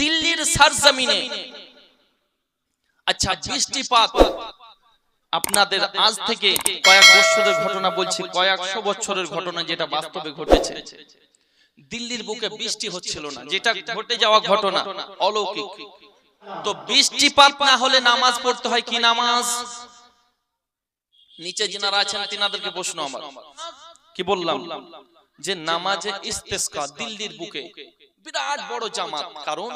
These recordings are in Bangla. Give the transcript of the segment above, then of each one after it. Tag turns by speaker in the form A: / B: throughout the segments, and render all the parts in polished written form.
A: দিল্লির সরজমিনে আচ্ছা বৃষ্টিপাত আপনাদের আজ থেকে কয়েক বছরের ঘটনা বলছি, কয়েকশো বছরের ঘটনা যেটা বাস্তবে ঘটেছে। দিল্লির বুকে বৃষ্টি হচ্ছিল না, যেটা ঘটে যাওয়া ঘটনা অলৌকিক। তো বৃষ্টিপাত না হলে নামাজ পড়তে হয় কি নামাজ? নিচে যারা আছেন তিনাদেরকে প্রশ্ন আমার, কি বললাম যে নামাজে ইস্তেসকা দিল্লির বুকে বিরাট বড় জামাত, কারণ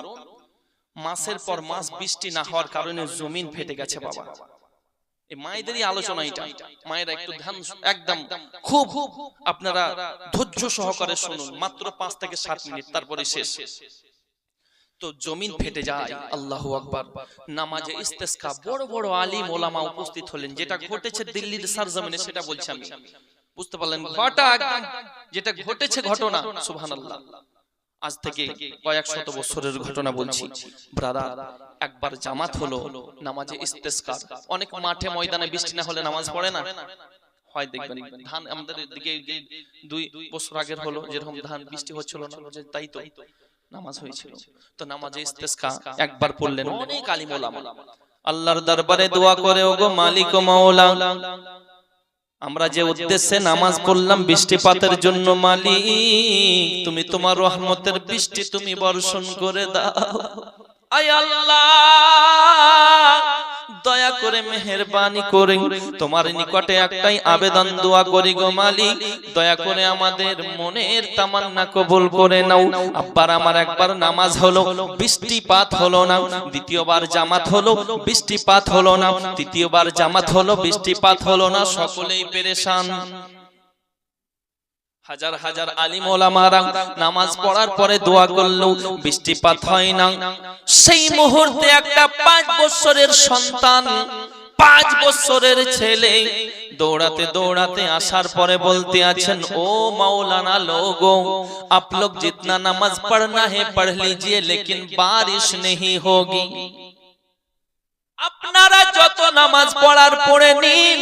A: মাসের পর মাস বৃষ্টি না হওয়ার কারণে জমিন ফেটে গেছে বাবা। এই মায়েদেরই আলোচনা এটা, মায়েরা একটু ধ্যান একদম খুব আপনারা ধৈর্য সহকারে শুনুন, মাত্র 5 থেকে 7 মিনিট তারপরে শেষ। তো জমিন ফেটে যায়, আল্লাহু আকবার। নামাজে ইস্তেসকা বড় বড় আলিম ওলামা উপস্থিত হলেন। যেটা ঘটেছে দিল্লির সরজমিনে সেটা বলছি আমি, বুঝতে পারলেন? যেটা ঘটেছে ঘটনা, সুবহানাল্লাহ, আজ থেকে কয়েক শত বছরের ঘটনা বলছি। ব্রাদার, একবার জামাত হলো নামাজে ইস্তেসকা। অনেক মাঠে ময়দানে বৃষ্টি না হলে নামাজ পড়ে না হয়, দেখবেন ধান আমাদের দিকে 2 বছর আগের হলো যেরকম ধান বৃষ্টি হচ্ছিল না, তাই তো নামাজ হয়েছিল। তো নামাজে ইস্তেসকা একবার পড়লেন অনেক আলিম ওলামা, আল্লাহর দরবারে দোয়া করে, ওগো মালিক ও মাওলা, আমরা যে উদ্দেশ্যে নামাজ পড়লাম বৃষ্টিপাতের জন্য, মালিক তুমি তোমার রহমতের বৃষ্টি তুমি বর্ষণ করে দাও। আয় আল্লাহ, দয়া করে মেহেরবানি করে তোমার নিকটে একটাই আবেদন দোয়া করি গো মালিক, দয়া করে আমাদের মনের তামান্না কবুল করে নাও। আব্বার আমার একবার নামাজ হলো বৃষ্টিপাত হলো না, দ্বিতীয়বার জামাত হলো বৃষ্টিপাত হলো না, তৃতীয়বার জামাত হলো বৃষ্টিপাত হলো না, সকলেই পেরেশান। হাজার হাজার আলিম ওলামারা নামাজ পড়ার পরে দোয়া করলো, বৃষ্টিপাত হয় না। সেই মুহূর্তে একটা 5 বছরের সন্তান, 5 বছরের ছেলে দৌড়াতে দৌড়াতে আসার পরে বলতে আছেন, ও मौलाना लोगों, आप लोग जितना नमाज पढ़ना है पढ़ लीजिए, लेकिन बारिश नहीं होगी। আপনারা যত নামাজ পড়ার পড়ে নিন,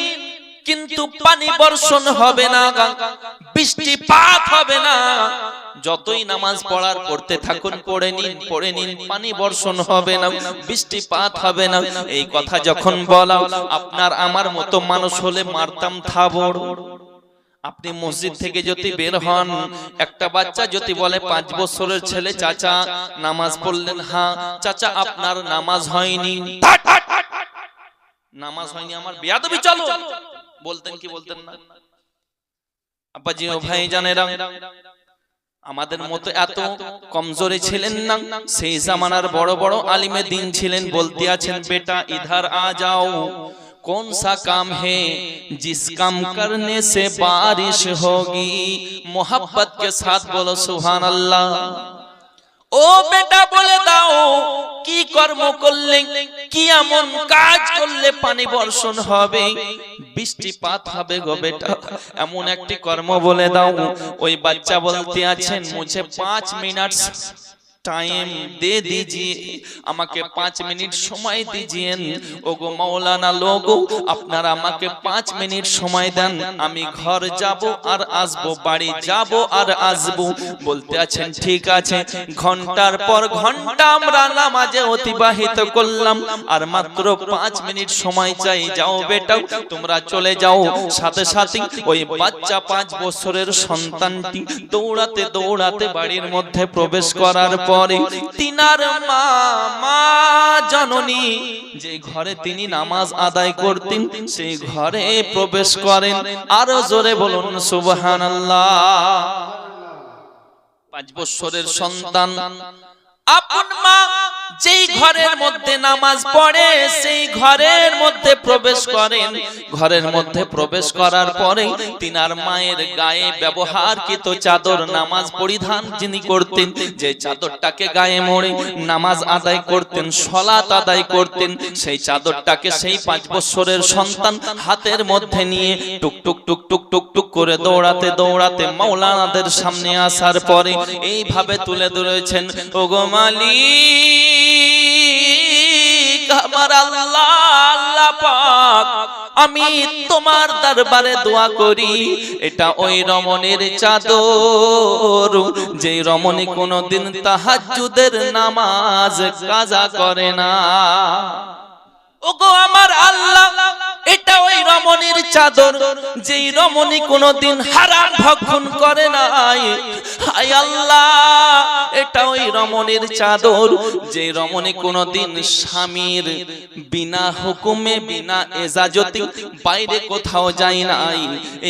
A: কিন্তু পানি বর্ষণ হবে না, বৃষ্টিপাত হবে না। যতই নামাজ পড়ার পড়তে থাকুন, পড়ে নিন, পানি বর্ষণ হবে না, বৃষ্টিপাত হবে না। এই কথা যখন বলা, আপনার আমার মতো মানুষ হলে মারতাম থাবড়। আপনি মসজিদ থেকে যদি বের হন, একটা বাচ্চা যদি বলে, 5 বছরের ছেলে, চাচা নামাজ পড়লেন? হ্যাঁ। চাচা আপনার নামাজ হয়নি? নামাজ হয়নি আমার, বেয়াদবি চলো বলতেন কি বলতেন না? আব্বাজি ও ভাই জানেরা, আমাদের মতো এত কমজোরি ছিলেন না, সেই জামানার বড় বড় আলিমে দিন ছিলেন। বলতে আছেন, বেটা ইধার আ যাও, कौन सा काम है जिस काम करने से बारिश होगी। मोहब्बत के साथ बोलो सुभान अल्लाह। ও বেটা বলে দাও, কি কর্ম করলে, কি এমন কাজ করলে পানি বর্ষণ হবে, বৃষ্টিপাত হবে গো বেটা, এমন একটি কর্ম বলে দাও। ওই বাচ্চা বলতে আছেন, মুঝে 5 মিনিট টাইম দে দিজিয়ে, আমাকে 5 মিনিট সময় দিজিয়ে। ওগো মাওলানা লোগো, আপনারা আমাকে 5 মিনিট সময় দেন, আমি ঘর যাব আর আসবো, বাড়ি যাব আর আসবো। বলতে আছেন, ঠিক আছে। ঘন্টার পর ঘন্টা আমরা নামাজে অতিবাহিত করলাম, আর মাত্র 5 মিনিট সময় চাই। যাও বেটা, তোমরা চলে যাও। সাথে সাথে ওই বাচ্চা 5 বছরের সন্তানটি দৌড়াতে দৌড়াতে বাড়ির মধ্যে প্রবেশ করার পরে তিনার মা জননী যে ঘরে তিনি নামাজ আদায় করতেন, সেই ঘরে প্রবেশ করেন। আরো জোরে বলুন সুবহানাল্লাহ। 5 বছরের সন্তান, আপন মা যেই ঘরের মধ্যে নামাজ পড়ে, সেই ঘরের মধ্যে প্রবেশ করেন। ঘরের মধ্যে প্রবেশ করার পরে তিনার মায়ের গায়ে ব্যবহারকৃত চাদর, নামাজ পরিধান যিনি করতেন, যে চাদরটাকে গায়ে মোড়ে নামাজ আদায় করতেন, সালাত আদায় করতেন, সেই চাদরটাকে সেই 5 বছরের সন্তান হাতের মধ্যে নিয়ে টুকটুক টুকটুক টুকটুক করে দৌড়াতে দৌড়াতে মাওলানাদের সামনে আসার পরে এইভাবে তুলে ধরেছেন, ওগো মালিক আমার আল্লাহ, আল্লাহ পাক আমি তোমার দরবারে দোয়া করি, এটা ওই রমণীর চাদর যে রমণী কোনদিন তাহাজ্জুদের নামাজ কাজা করে না। ওগো আমার আল্লাহ, এটা ওই রমণীর চাদর যেই রমণী কোনদিন হারাম ভক্ষণ করে নাই। হায় আল্লাহ, এটা ওই রমণীর চাদর যে রমণী কোনদিন স্বামীর বিনা হুকুমে বিনা এজাজতে বাইরে কোথাও যায় নাই।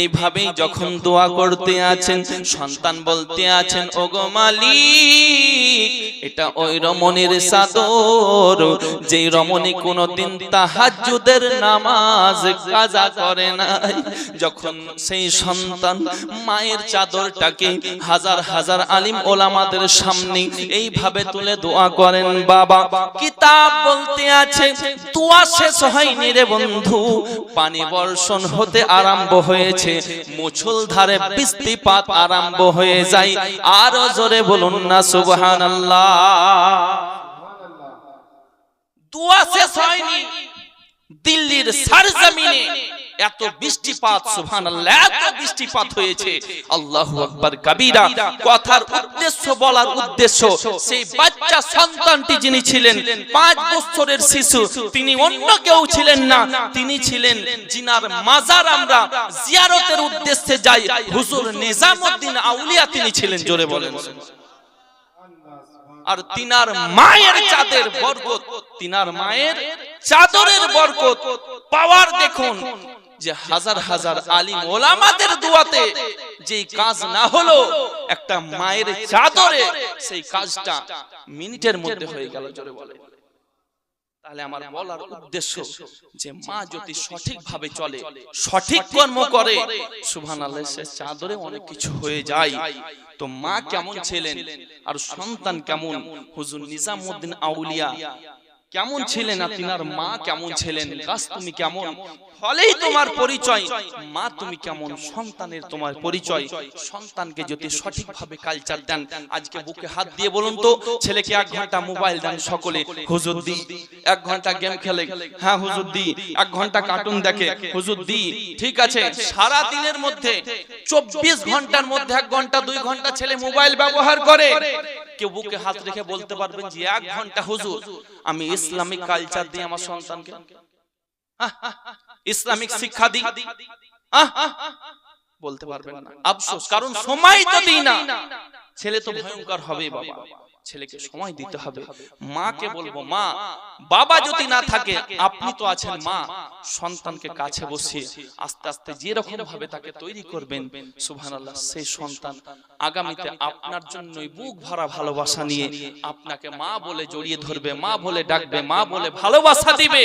A: এইভাবেই যখন দোয়া করতে আছেন, সন্তান বলতে আছেন, ওগো মালিক, এটা ওই রমণীর চাদর যেই রমণী কোনদিন তাহাজ্জুদের নামাজ কাজা করে নাই। যখন সেই সন্তান মায়ের চাদরটাকে হাজার হাজার আলিম ওলামাদের সামনে এইভাবে তুলে দোয়া করেন, বাবা কিতাব বলতে আছে দোয়া শেষ হয়নি রে বন্ধু, পানি বর্ষণ হতে আরম্ভ হয়েছে, মুষলধারে বৃষ্টিপাত আরম্ভ হয়ে যায়। আরো জোরে বলুন না সুবহানাল্লাহ। দোয়া শেষ হয়নি, দিল্লির সরজমিনে এত বৃষ্টিপাত, সুবহানাল্লাহ, এত বৃষ্টিপাত হয়েছে। আল্লাহু আকবার কবীরা। কথার উদ্দেশ্য, বলার উদ্দেশ্য, সেই বাচ্চা সন্তানটি যিনি ছিলেন 5 বছরের শিশু, তিনি অন্য কেউ ছিলেন না, তিনি ছিলেন জিনার মাজার আমরা জিয়ারতের উদ্দেশ্যে যাই, হুজুর নিজামউদ্দিন আউলিয়া তিনি ছিলেন। জোরে বলেন। আর তিনার মায়ের চাঁদের বরকত, তিনার মায়ের চাদরের বরকত পাওয়ার দেখুন, যে হাজার হাজার আলিম ওলামাদের দোয়াতে যেই কাজ না হলো, একটা মায়ের চাদরে সেই কাজটা মিনিটের মধ্যে হয়ে গেল। জোরে বলে। তাহলে আমার বলার উদ্দেশ্য যে মা যদি সঠিকভাবে চলে, সঠিক কর্ম করে, সুবহানাল্লাহ, সে চাদরে অনেক কিছু হয়ে যায়। তো মা কেমন ছিলেন আর সন্তান কেমন, হুজুর নিজামউদ্দিন আউলিয়া কেমন ছিলেন আর তিনার মা কেমন ছিলেন, গাছ তুমি কেমন, ফলেই তোমার পরিচয়, মা তুমি কেমন, সন্তানের তোমার পরিচয়। সন্তানকে যদি সঠিকভাবে কালচার দেন, আজকে বুকে হাত দিয়ে বলুন তো, ছেলেকে 1 ঘন্টা মোবাইল দেন সকলে, হুজুর দি 1 ঘন্টা গেম খেলে, হ্যাঁ হুজুর দি 1 ঘন্টা কার্টুন দেখে, হুজুর দি, ঠিক আছে, সারা দিনের মধ্যে 24 ঘন্টার মধ্যে 1 ঘন্টা 2 ঘন্টা ছেলে মোবাইল ব্যবহার করে। কেউ বুকে হাত রেখে বলতে পারবেন যে 1 ঘন্টা হুজুর আমি ইসলামিক কালচার দিই আমার সন্তানকে, ইসলামিক শিক্ষা দিই? বলতে পারবেন না। আফসোস, কারণ সময় তো দিই না। ছেলে তো ভয়ঙ্কর হবে বাবা, ছেলেকে সময় দিতে হবে। মাকে বলবো, মা, বাবা যদি না থাকে আপনি তো আছেন, মা সন্তানকে কাছে বসিয়ে আস্তে আস্তে যেরকম ভাবে তাকে তৈরি করবেন, সুবহানাল্লাহ, সেই সন্তান আগামীতে আপনার জন্যই বুক ভরা ভালোবাসা নিয়ে আপনাকে মা বলে জড়িয়ে ধরবে, মা বলে ডাকবে, মা বলে ভালোবাসা দিবে।